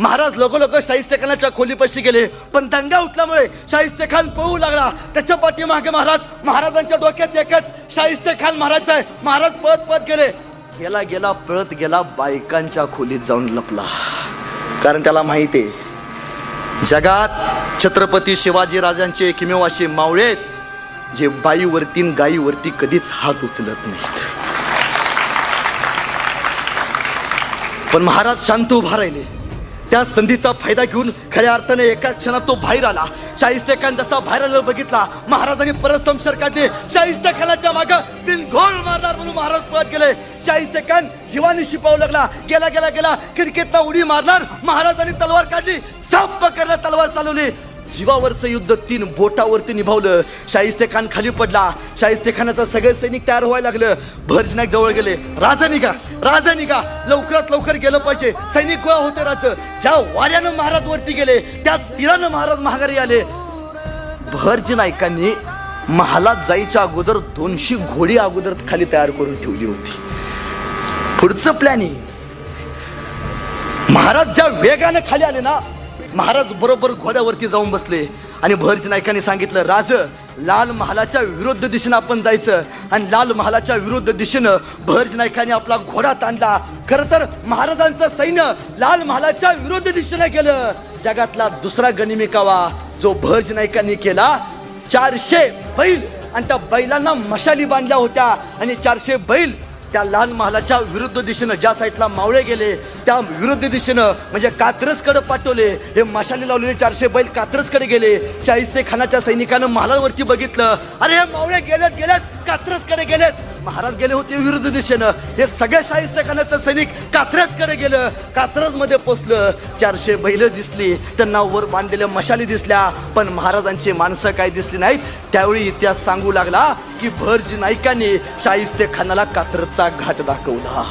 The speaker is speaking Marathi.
महाराज लोक शाहिस्ते खानाच्या खोलीपाशी गेले, पण दंगा उठल्यामुळे शाहिस्ते खान पळू लागला. त्याच्या पाठीमागे महाराजांच्या डोक्यात एकच शाहिस्ते खान महाराज आहे. महाराज पळत पळत गेले, गेला पळत गेला बायकांच्या खोलीत जाऊन लपला. कारण त्याला माहिती आहे जगात छत्रपती शिवाजी राजांचे एकमेव असे मावळे आहेत जे बाईवरती गाईवरती कधीच हात उचलत नाहीत. पण महाराज शांत उभा राहिले. त्या संधीचा फायदा घेऊन खऱ्या अर्थाने एका क्षणात तो बाहेर आला. शाहिस्ते खान जसा बाहेर आला बघितला, महाराजांनी परत संशय काढले. शाहिस्ते खानाच्या मागं बिनघोळ मारणार म्हणून महाराज पळत गेले. शाहिस्ते खान जीवानी शिपावू लागला. गेला खिडकीतला उडी मारणार. महाराजांनी तलवार काढली, साप पकडला, तलवार चालवली. जीवावरचं युद्ध 3 बोटावरती निभावलं. शाहिस्ते खान खाली पडला. शाहिस्ते खानाचा सगळे सैनिक तयार व्हायला लागलं. भरजनाक जवळ गेले. राजा निघा, लवकरात लवकर गेलं पाहिजे. सैनिक गोळा होते. ज्या वाऱ्यानं महाराज वरती गेले त्याच तीरानं महाराज माघारी आले. भरजी नायकांनी महालात जायच्या अगोदर 200 घोडी अगोदर खाली तयार करून ठेवली होती. पुढचं प्लॅनिंग, महाराज ज्या वेगानं खाली आले ना, महाराज बरोबर घोड्यावरती जाऊन बसले आणि भरजी नायकांनी सांगितलं, राज लाल महालाच्या विरुद्ध दिशेनं आपण जायचं. आणि लाल महालाच्या विरुद्ध दिशेनं भरजी नायकांनी आपला घोडा ताणला. खरं तर महाराजांचं सैन्य लाल महालाच्या विरुद्ध दिशेनं गेलं. जगातला दुसरा गनिमी कावा जो भरजी नायकांनी केला, 400 बैल आणि त्या बैलांना मशाली बांधल्या होत्या आणि 400 बैल त्या लाल महालाच्या विरुद्ध दिशेनं ज्या साईडला मावळे गेले त्या विरुद्ध दिशेनं म्हणजे कात्रजकडे पाठवले. हे मशाली लावलेले 400 बैल कात्रजकडे गेले. शाहिस्ते खानाच्या सैनिकांना महालावरती बघितलं, अरे हे मावळे गेलेत कात्रजकडे गेलेत. महाराज गेले होते विरुद्ध दिशेनं. हे सगळे शाहिस्ते खानाचं सैनिक कात्रजकडे गेलं. कात्रजमध्ये पोचलं. 400 बैल दिसली, त्यांना वर बांधलेल्या मशाली दिसल्या, पण महाराजांची माणसं काय दिसली नाहीत. त्यावेळी इतिहास सांगू लागला की भरजी नायकांनी शाहिस्ते खानाला कात्रजचा घाट दाखवला.